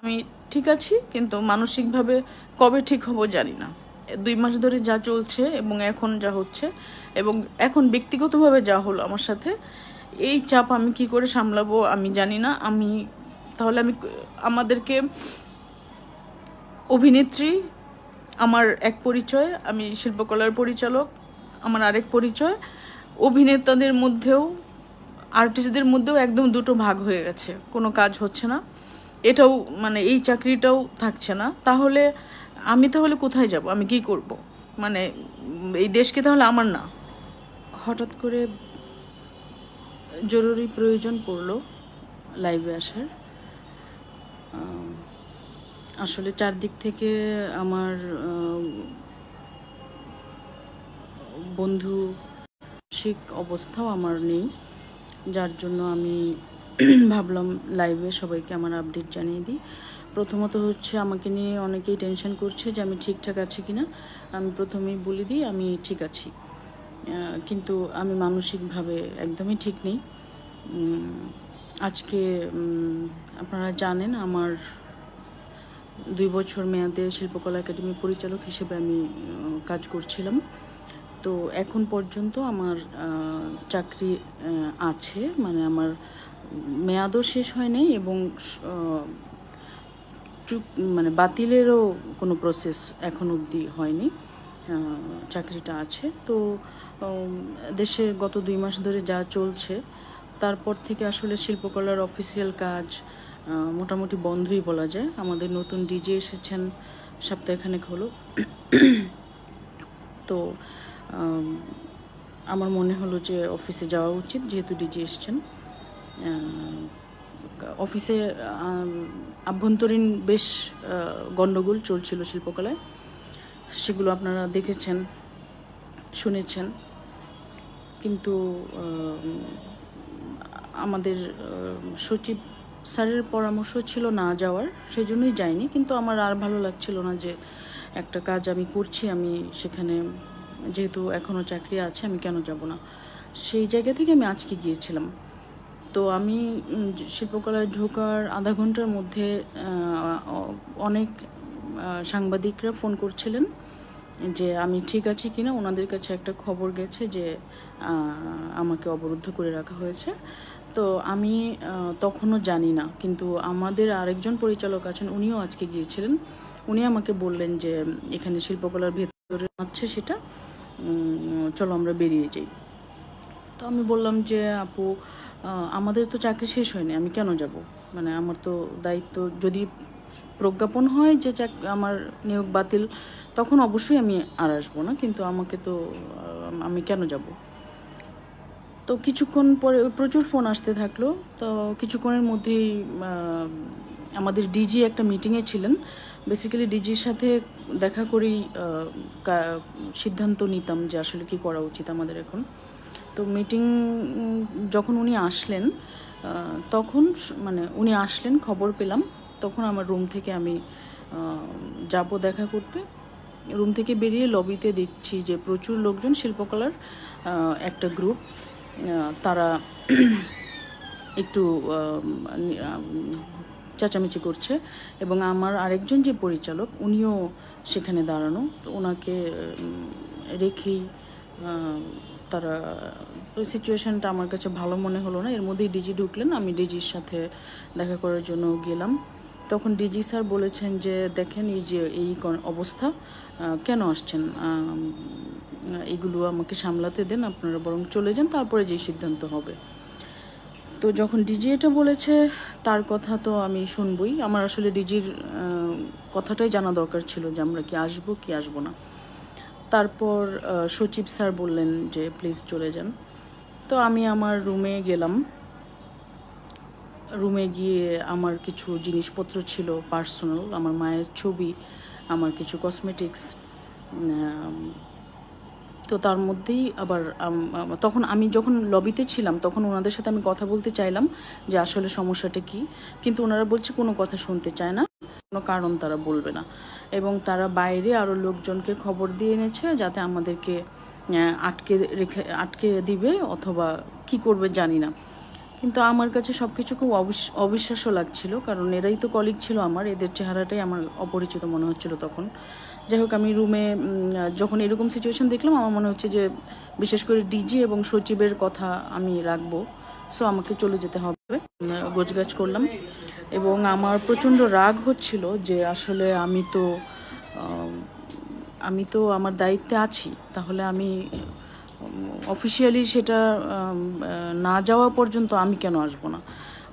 আমি ঠিক আছি, কিন্তু মানসিকভাবে কবে ঠিক হব জানি না। 2 মাস ধরে যা চলছে এবং এখন যা হচ্ছে এবং এখন ব্যক্তিগতভাবে যা হলো আমার সাথে, এই চাপ আমি কি করে সামলাবো আমি জানি না। তাহলে আমাদেরকে অভিনেত্রী আমার এক পরিচয়, আমি শিল্পকলার পরিচালক আমার আরেক পরিচয়, অভিনেতাদের মধ্যেও আর্টিস্টদের মধ্যেও একদম দুটো ভাগ হয়ে গেছে, কোনো কাজ হচ্ছে না, এটাও মানে এই চাকরিটাও থাকছে না। তাহলে আমি কোথায় যাব, আমি কি করব? মানে এই দেশকে তাহলে আমার না। হঠাৎ করে জরুরি প্রয়োজন পড়লো লাইভে আসার। আসলে চারদিক থেকে আমার বন্ধু মানসিক অবস্থাও আমার নেই, যার জন্য আমি ভাবলাম লাইভে সবাইকে আমার আপডেট জানিয়ে দিই। প্রথমত হচ্ছে আমাকে নিয়ে অনেকেই টেনশন করছে যে আমি ঠিকঠাক আছি কিনা। আমি প্রথমেই বলে দিই আমি ঠিক আছি, কিন্তু আমি মানসিকভাবে একদমই ঠিক নেই। আজকে আপনারা জানেন আমার 2 বছর মেয়াদে শিল্পকলা একাডেমির পরিচালক হিসেবে আমি কাজ করছিলাম। তো এখন পর্যন্ত আমার চাকরি আছে, মানে আমার মেয়াদও শেষ হয় নাই এবং মানে বাতিলেরও কোনো প্রসেস এখন অবধি হয়নি, চাকরিটা আছে। তো দেশে গত 2 মাস ধরে যা চলছে তারপর থেকে আসলে শিল্পকলার অফিসিয়াল কাজ মোটামুটি বন্ধই বলা যায়। আমাদের নতুন ডিজে এসেছেন সপ্তাহখানেক হলো। তো আমার মনে হলো যে অফিসে যাওয়া উচিত, যেহেতু ডিজে এসছেন। অফিসে আভ্যন্তরীণ বেশ গণ্ডগোল চলছিল শিল্পকলায়, সেগুলো আপনারা দেখেছেন শুনেছেন। কিন্তু আমাদের সচিব স্যারের পরামর্শ ছিল না যাওয়ার, সেজন্যই যাইনি। কিন্তু আমার আর ভালো লাগছিল না যে একটা কাজ আমি করছি, আমি সেখানে যেহেতু এখনও চাকরি আছে আমি কেন যাব না। সেই জায়গা থেকে আমি আজকে গিয়েছিলাম। তো আমি শিল্পকলায় ঢোকার আধা ঘন্টার মধ্যে অনেক সাংবাদিকরা ফোন করছিলেন যে আমি ঠিক আছি কিনা। ওনাদের কাছে একটা খবর গেছে যে আমাকে অবরুদ্ধ করে রাখা হয়েছে। তো আমি তখনও জানি না, কিন্তু আমাদের আরেকজন পরিচালক আছেন, উনিও আজকে গিয়েছিলেন। উনি আমাকে বললেন যে এখানে শিল্পকলার ভেতরে আছে সেটা, চলো আমরা বেরিয়ে যাই। তো আমি বললাম যে আপু, আমাদের তো চাকরি শেষ হয়নি, আমি কেন যাব? মানে আমার তো দায়িত্ব, যদি প্রজ্ঞাপন হয় যে আমার নিয়োগ বাতিল, তখন অবশ্যই আমি আর আসবো না, কিন্তু আমি কেন যাব? তো কিছুক্ষণ পরে প্রচুর ফোন আসতে থাকলো। তো কিছুক্ষণের মধ্যেই আমাদের ডিজি একটা মিটিংয়ে ছিলেন। বেসিক্যালি ডিজির সাথে দেখা করেই সিদ্ধান্ত নিতাম যে আসলে কী করা উচিত আমাদের এখন। তো মিটিং যখন উনি আসলেন, উনি আসলেন খবর পেলাম, তখন আমার রুম থেকে আমি যাব দেখা করতে। রুম থেকে বেরিয়ে লবিতে দেখছি যে প্রচুর লোকজন, শিল্পকলার একটা গ্রুপ, তারা একটু চেঁচামেচি করছে এবং আমার আরেকজন যে পরিচালক উনিও সেখানে দাঁড়ানো। তো ওনাকে রেখেই তারা, সিচুয়েশানটা আমার কাছে ভালো মনে হলো না। এর মধ্যেই ডিজি ঢুকলেন, আমি ডিজির সাথে দেখা করার জন্য গেলাম। তখন ডিজি স্যার বলেছেন যে দেখেন এই যে এই অবস্থা, কেন আসছেন, এগুলো আমাকে সামলাতে দেন, আপনারা বরং চলে যান, তারপরে যে সিদ্ধান্ত হবে। তো যখন ডিজি এটা বলেছে, তার কথা তো আমি শুনবই। আমার আসলে ডিজির কথাটাই জানা দরকার ছিল যে আমরা কি আসবো কি আসবো না। তারপর সচিব স্যার বললেন যে প্লিজ চলে যান। তো আমি আমার রুমে গেলাম। রুমে গিয়ে আমার কিছু জিনিসপত্র ছিল পার্সোনাল, আমার মায়ের ছবি, আমার কিছু কসমেটিক্স, তো তার মধ্যেই আবার তখন আমি যখন লবিতে ছিলাম তখন ওনাদের সাথে আমি কথা বলতে চাইলাম যে আসলে সমস্যাটা কি, কিন্তু ওনারা বলছে কোনো কথা শুনতে চায় না, কোনো কারণ তারা বলবে না, এবং তারা বাইরে আরও লোকজনকে খবর দিয়ে এনেছে যাতে আমাদেরকে আটকে দিবে অথবা কি করবে জানি না। কিন্তু আমার কাছে সব কিছু খুব অবিশ্বাস্য লাগছিল, কারণ এরাই তো কলিগ ছিল আমার, এদের চেহারাটাই আমার অপরিচিত মনে হচ্ছিল তখন। যাই হোক, আমি রুমে যখন এরকম সিচুয়েশান দেখলাম, আমার মনে হচ্ছে যে বিশেষ করে ডিজি এবং সচিবের কথা আমি রাখবো, সো আমাকে চলে যেতে হবে। গোছগাছ করলাম এবং আমার প্রচণ্ড রাগ হচ্ছিল যে আসলে আমি তো আমার দায়িত্বে আছি, তাহলে আমি অফিসিয়ালি সেটা না যাওয়া পর্যন্ত আমি কেন আসবো না।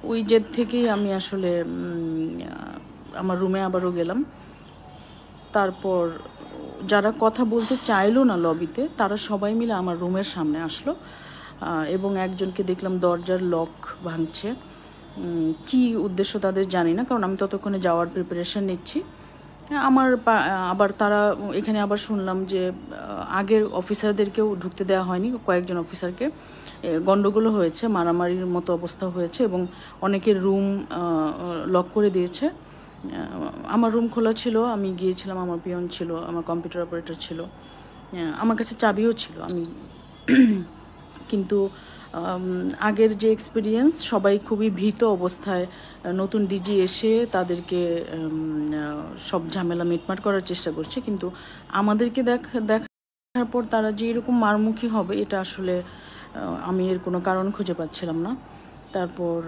ওই জেদ থেকেই আমি আসলে আমার রুমে আবারও গেলাম। তারপর যারা কথা বলতে চাইলো না লবিতে, তারা সবাই মিলে আমার রুমের সামনে আসলো এবং একজনকে দেখলাম দরজার লক ভাঙছে। কি উদ্দেশ্য তাদের জানি না, কারণ আমি ততক্ষণে যাওয়ার প্রিপারেশন নিচ্ছি। আবার তারা এখানে আবার শুনলাম যে আগের অফিসারদেরকেও ঢুকতে দেওয়া হয়নি, কয়েকজন অফিসারকে গণ্ডগোলও হয়েছে, মারামারির মতো অবস্থা হয়েছে এবং অনেকের রুম লক করে দিয়েছে। আমার রুম খোলা ছিল, আমি গিয়েছিলাম, আমার পিয়ন ছিল, আমার কম্পিউটার অপারেটর ছিল, আমার কাছে চাবিও ছিল। কিন্তু আগের যে এক্সপিরিয়েন্স, সবাই খুবই ভীত অবস্থায়, নতুন ডিজি এসে তাদেরকে সব ঝামেলা মিটমাট করার চেষ্টা করছে, কিন্তু আমাদেরকে দেখার পর তারা যে এরকম মারমুখী হবে, এটা আসলে আমি এর কোনো কারণ খুঁজে পাচ্ছিলাম না। তারপর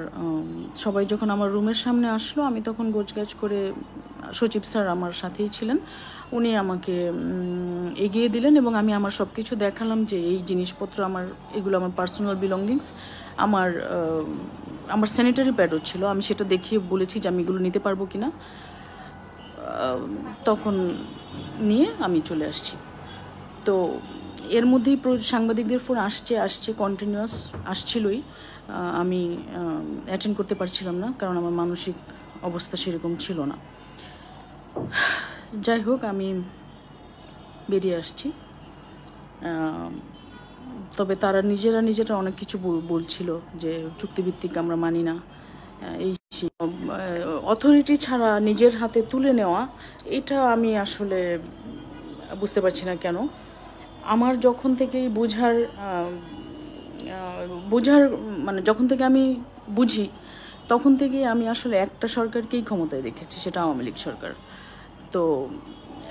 সবাই যখন আমার রুমের সামনে আসলো, আমি তখন গোছগাছ করে, সচিব স্যার আমার সাথেই ছিলেন, উনি আমাকে এগিয়ে দিলেন এবং আমি আমার সব কিছু দেখালাম যে এই জিনিসপত্র এগুলো আমার পার্সোনাল বিলঙ্গিংস, আমার স্যানিটারি প্যাডও ছিল, আমি সেটা দেখিয়ে বলেছি যে আমি এগুলো নিতে পারবো কিনা। তখন নিয়ে আমি চলে আসছি। তো এর মধ্যেই সাংবাদিকদের ফোন আসছে কন্টিনিউয়াস আসছিলই। আমি অ্যাটেন্ড করতে পারছিলাম না, কারণ আমার মানসিক অবস্থা সেরকম ছিল না। যাই হোক, আমি বেরিয়ে আসছি। তবে তারা নিজেরা অনেক কিছু বলছিল যে চুক্তিভিত্তিক আমরা মানি না, এই অথরিটি ছাড়া নিজের হাতে তুলে নেওয়া, এটা আমি আসলে বুঝতে পারছি না কেন। আমার যখন থেকেই বোঝার মানে যখন থেকে আমি বুঝি, তখন থেকেই আমি আসলে একটা সরকারকেই ক্ষমতায় দেখেছি, সেটা আওয়ামী লীগ সরকার। তো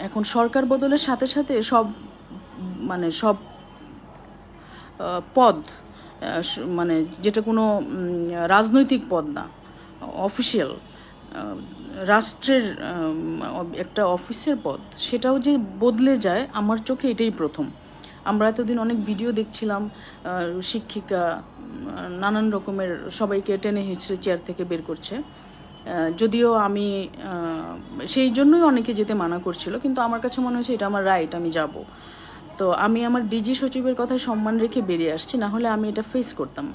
এখন সরকার বদলের সাথে সাথে সব পদ, মানে যেটা কোনো রাজনৈতিক পদ না, অফিসিয়াল রাষ্ট্রের একটা অফিসের পদ, সেটাও যে বদলে যায়, আমার চোখে এটাই প্রথম। আমরা এতদিন অনেক ভিডিও দেখছিলাম, শিক্ষিকা নানান রকমের সবাইকে টেনে হিঁচড়ে চেয়ার থেকে বের করছে, যদিও আমি সেই জন্যই অনেকে যেতে মানা করছিল, কিন্তু আমার কাছে মনে হয়েছে এটা আমার রাইট, আমি যাব। তো আমি আমার ডিজি সচিবের কথায় সম্মান রেখে বেরিয়ে আসছি, না হলে আমি এটা ফেস করতাম।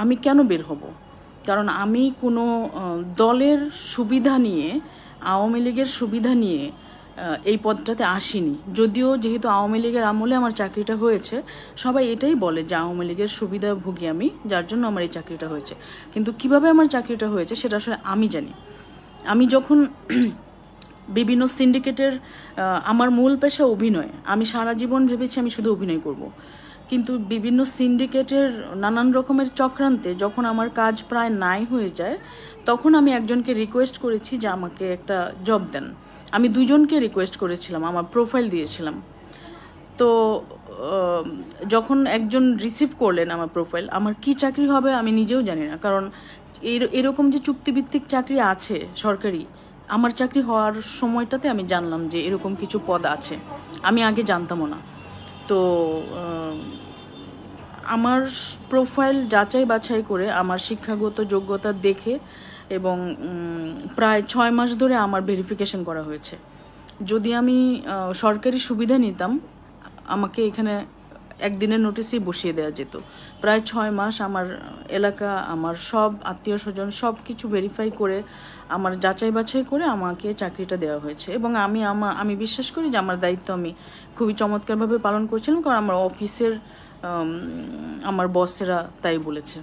আমি কেন বের হব? কারণ আমি কোনো দলের সুবিধা নিয়ে, আওয়ামী লীগের সুবিধা নিয়ে এই পদটাতে আসিনি। যদিও যেহেতু আওয়ামী লীগের আমলে আমার চাকরিটা হয়েছে, সবাই এটাই বলে যে আওয়ামী লীগের সুবিধা ভুগি আমি, যার জন্য আমার এই চাকরিটা হয়েছে। কিন্তু কিভাবে আমার চাকরিটা হয়েছে সেটা আসলে আমি জানি। আমি যখন বিভিন্ন সিন্ডিকেটের, আমার মূল পেশা অভিনয়, আমি সারা জীবন ভেবেছি আমি শুধু অভিনয় করব, কিন্তু বিভিন্ন সিন্ডিকেটের নানান রকমের চক্রান্তে যখন আমার কাজ প্রায় নাই হয়ে যায়, তখন আমি একজনকে রিকোয়েস্ট করেছি যে আমাকে একটা জব দেন। আমি দুজনকে রিকোয়েস্ট করেছিলাম, আমার প্রোফাইল দিয়েছিলাম। তো যখন একজন রিসিভ করলেন আমার প্রোফাইল, আমার কি চাকরি হবে আমি নিজেও জানি না, কারণ এরকম যে চুক্তিভিত্তিক চাকরি আছে সরকারি, আমার চাকরি হওয়ার সময়টাতে আমি জানলাম যে এরকম কিছু পদ আছে, আমি আগে জানতামও না। তো আমার প্রোফাইল যাচাই বাছাই করে, আমার শিক্ষাগত যোগ্যতা দেখে এবং প্রায় 6 মাস ধরে আমার ভেরিফিকেশন করা হয়েছে। যদি আমি সরকারি সুবিধা নিতাম, আমাকে এখানে একদিনের নোটিসেই বসিয়ে দেওয়া যেত। প্রায় 6 মাস আমার এলাকা, আমার সব আত্মীয় স্বজন সব কিছু ভেরিফাই করে, আমার যাচাই বাছাই করে আমাকে চাকরিটা দেওয়া হয়েছে। এবং আমি বিশ্বাস করি যে আমার দায়িত্ব আমি খুবই চমৎকারভাবে পালন করছিলাম, কারণ আমার অফিসের আমার বসেরা তাই বলেছে।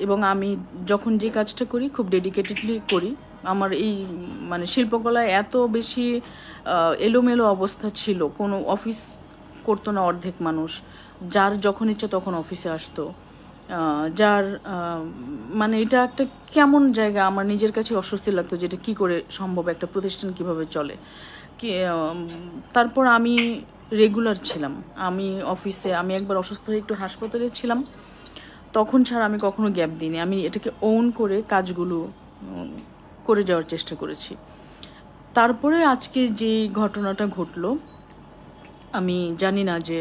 এবং আমি যখন যে কাজটা করি খুব ডেডিকেটেডলি করি। আমার এই শিল্পকলায় এত বেশি এলোমেলো অবস্থা ছিল, কোনো অফিস করতো না অর্ধেক মানুষ, যার যখন ইচ্ছে তখন অফিসে আসতো। যার মানে এটা একটা কেমন জায়গা, আমার নিজের কাছে অস্বস্তি লাগতো যেটা কি করে সম্ভব, একটা প্রতিষ্ঠান কিভাবে চলে কি। তারপর আমি রেগুলার ছিলাম, আমি অফিসে, আমি একবার অসুস্থ হয়ে একটু হাসপাতালে ছিলাম, তখন ছাড়া আমি কখনো গ্যাপ দিইনি। আমি এটাকে ওন করে কাজগুলো করে যাওয়ার চেষ্টা করেছি। তারপরে আজকে যে ঘটনাটা ঘটলো, আমি জানি না যে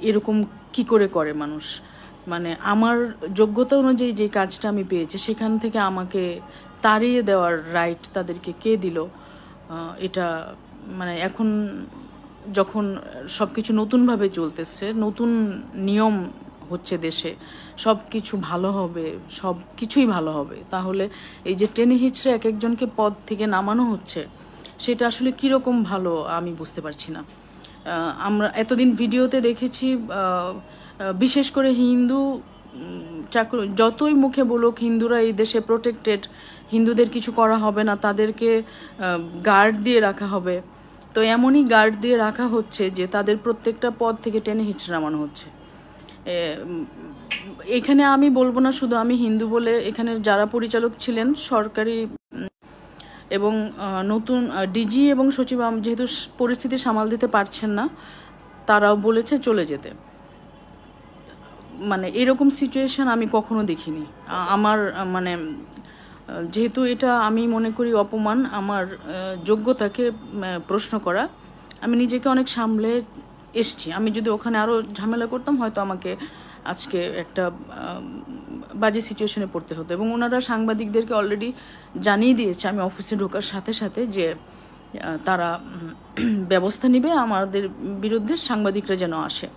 এরকম কি করে করে মানুষ। মানে আমার যোগ্যতা অনুযায়ী যে কাজটা আমি পেয়েছি সেখান থেকে আমাকে তাড়িয়ে দেওয়ার রাইট তাদেরকে কে দিল? এটা মানে এখন যখন সব কিছু নতুনভাবে চলতেছে, নতুন নিয়ম হচ্ছে দেশে, সব কিছু ভালো হবে, সব কিছুই ভালো হবে, তাহলে এই যে টেনে হিচড়ে এক একজনকে পদ থেকে নামানো হচ্ছে, সেটা আসলে কীরকম ভালো আমি বুঝতে পারছি না। আমরা এতদিন ভিডিওতে দেখেছি, বিশেষ করে হিন্দু চাকরি, যতই মুখে বলুক হিন্দুরা এই দেশে প্রোটেক্টেড, হিন্দুদের কিছু করা হবে না, তাদেরকে গার্ড দিয়ে রাখা হবে। তো এমনই গার্ড দিয়ে রাখা হচ্ছে যে তাদের প্রত্যেকটা পদ থেকে টেনে হিচড়ে নামানো হচ্ছে। এখানে আমি বলবো না শুধু আমি হিন্দু বলে, এখানে যারা পরিচালক ছিলেন সরকারি এবং নতুন ডিজি এবং সচিব যেহেতু পরিস্থিতি সামাল দিতে পারছেন না, তারাও বলেছে চলে যেতে। মানে এরকম সিচুয়েশন আমি কখনো দেখিনি। আমার মানে যেহেতু এটা আমি মনে করি অপমান, আমার যোগ্যতাকে প্রশ্ন করা, আমি নিজেকে অনেক সামলে এসছি। আমি যদি ওখানে আরও ঝামেলা করতাম হয়তো আমাকে আজকে একটা বাজে সিচুয়েশনে পড়তে হতো। এবং ওনারা সাংবাদিকদেরকে অলরেডি জানিয়ে দিয়েছে আমি অফিসে ঢোকার সাথে সাথে যে তারা ব্যবস্থা নেবে আমাদের বিরুদ্ধে, সাংবাদিকরা যেন আসে।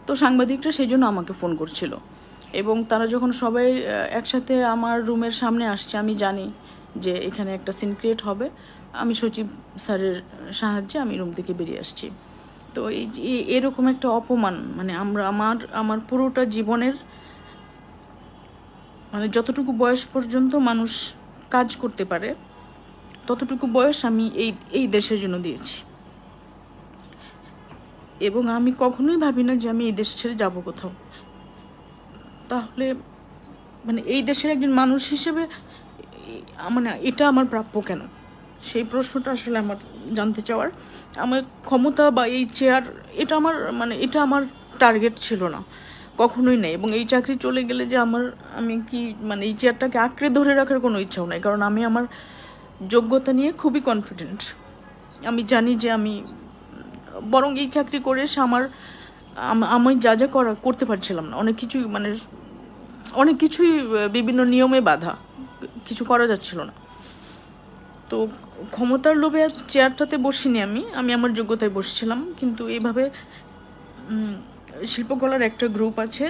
তো সাংবাদিকরা সেই জন্য আমাকে ফোন করছিল। এবং তারা যখন সবাই একসাথে আমার রুমের সামনে আসছে, আমি জানি যে এখানে একটা সিন ক্রিয়েট হবে, আমি সচিব স্যারের সাহায্যে আমি রুম থেকে বেরিয়ে আসছি। তো এই যে এরকম একটা অপমান, মানে আমার পুরোটা জীবনের মানে যতটুকু বয়স পর্যন্ত মানুষ কাজ করতে পারে ততটুকু বয়স আমি এই দেশের জন্য দিয়েছি। এবং আমি কখনোই ভাবি না যে আমি এই দেশ ছেড়ে যাবো কোথাও। তাহলে মানে এই দেশের একজন মানুষ হিসেবে মানে এটা আমার প্রাপ্য কেন, সেই প্রশ্নটা আসলে আমার জানতে চাওয়ার। আমার ক্ষমতা বা এই চেয়ার, এটা আমার মানে এটা আমার টার্গেট ছিল না, কখনোই নেই। এবং এই চাকরি চলে গেলে যে আমি কি মানে এই চেয়ারটাকে আঁকড়ে ধরে রাখার কোনো ইচ্ছাও নাই, কারণ আমি আমার যোগ্যতা নিয়ে খুবই কনফিডেন্ট। আমি জানি যে আমি বরং এই চাকরি করে আমি যা যা করতে পারছিলাম না, অনেক কিছুই বিভিন্ন নিয়মে বাধা, কিছু করা যাচ্ছিল না। তো ক্ষমতার লোভে চেয়ারটাতে বসিনি, আমি আমার যোগ্যতায় বসছিলাম। কিন্তু এইভাবে শিল্পকলার একটা গ্রুপ আছে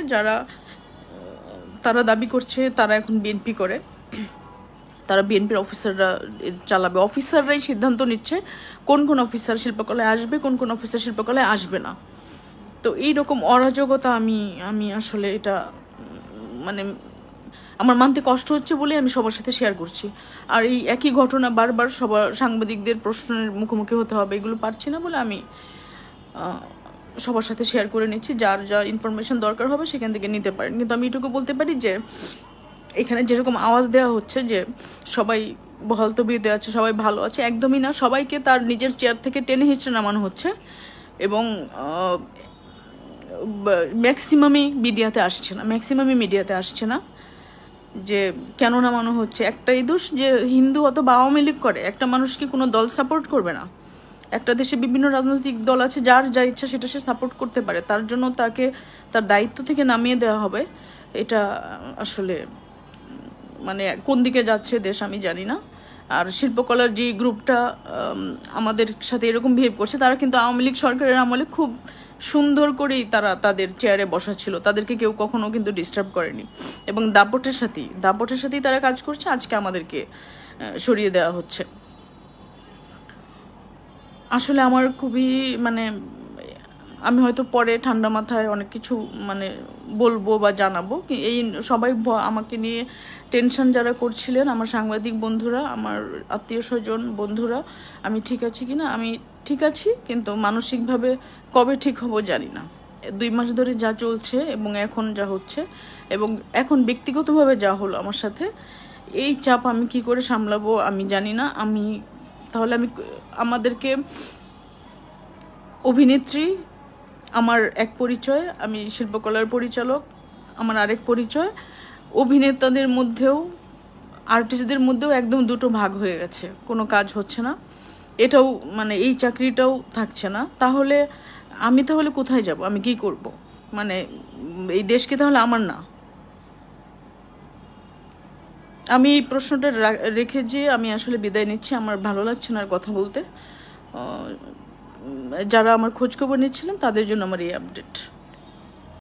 তারা দাবি করছে তারা এখন বিএনপি করে, তারা বিএনপির অফিসাররা চালাবে, অফিসাররাই সিদ্ধান্ত নিচ্ছে কোন কোন অফিসার শিল্পকলায় আসবে, কোন কোন অফিসার শিল্পকলায় আসবে না। তো এইরকম অরাজকতা আমি আসলে এটা মানে আমার মানতে কষ্ট হচ্ছে বলে আমি সবার সাথে শেয়ার করছি। আর এই একই ঘটনা বারবার সাংবাদিকদের প্রশ্নের মুখোমুখি হতে হবে, এগুলো পারছি না বলে আমি সবার সাথে শেয়ার করে নিচ্ছি। যার যা ইনফরমেশন দরকার হবে সেখান থেকে নিতে পারেন। কিন্তু আমি এটুকু বলতে পারি যে এখানে যেরকম আওয়াজ দেওয়া হচ্ছে যে সবাই বহাল তবিয়তে আছে, সবাই ভালো আছে, একদমই না। সবাইকে তার নিজের চেয়ার থেকে টেনে হিঁচড়ে নামানো হচ্ছে এবং ম্যাক্সিমামই মিডিয়াতে আসছে না যে কেন নামানো হচ্ছে। একটাই দোষ যে হিন্দু অথবা আওয়ামী লীগ করে, একটা মানুষ কি কোনো দল সাপোর্ট করবে না? একটা দেশে বিভিন্ন রাজনৈতিক দল আছে, যার যা ইচ্ছা সেটা সে সাপোর্ট করতে পারে, তার জন্য তাকে তার দায়িত্ব থেকে নামিয়ে দেওয়া হবে। এটা আসলে মানে কোন দিকে যাচ্ছে দেশ আমি জানি না। আর শিল্পকলার যে গ্রুপটা আমাদের সাথে এরকম বিহেভ করছে, তারা কিন্তু আওয়ামী লীগ সরকারের আমলে খুব সুন্দর করেই তারা তাদের চেয়ারে বসা ছিল, তাদেরকে কেউ কখনো কিন্তু ডিস্টার্ব করেনি। এবং দাপটের সাথেই তারা কাজ করছে, আজকে আমাদেরকে সরিয়ে দেওয়া হচ্ছে। আসলে আমার খুবই মানে আমি হয়তো পরে ঠান্ডা মাথায় অনেক কিছু মানে বলবো বা জানাবো। এই সবাই আমাকে নিয়ে টেনশন যারা করছিলেন, আমার সাংবাদিক বন্ধুরা, আমার আত্মীয় স্বজন বন্ধুরা, আমি ঠিক আছি কিনা, আমি ঠিক আছি, কিন্তু মানসিকভাবে কবে ঠিক হব জানি না। 2 মাস ধরে যা চলছে এবং এখন যা হচ্ছে এবং এখন ব্যক্তিগতভাবে যা হলো আমার সাথে, এই চাপ আমি কি করে সামলাবো আমি জানি না। তাহলে আমাদেরকে অভিনেত্রী আমার এক পরিচয়, আমি শিল্পকলার পরিচালক আমার আরেক পরিচয়, অভিনেতাদের মধ্যেও আর্টিস্টদের মধ্যেও একদম দুটো ভাগ হয়ে গেছে, কোনো কাজ হচ্ছে না, এটাও মানে এই চাকরিটাও থাকছে না। তাহলে কোথায় যাব, আমি কি করব? মানে এই দেশকে তাহলে আমার না? আমি এই প্রশ্নটা রেখে যে আমি আসলে বিদায় নিচ্ছি, আমার ভালো লাগছে না আর কথা বলতে। যারা আমার খোঁজখবর নিচ্ছিলেন তাদের জন্য আমার এই আপডেট।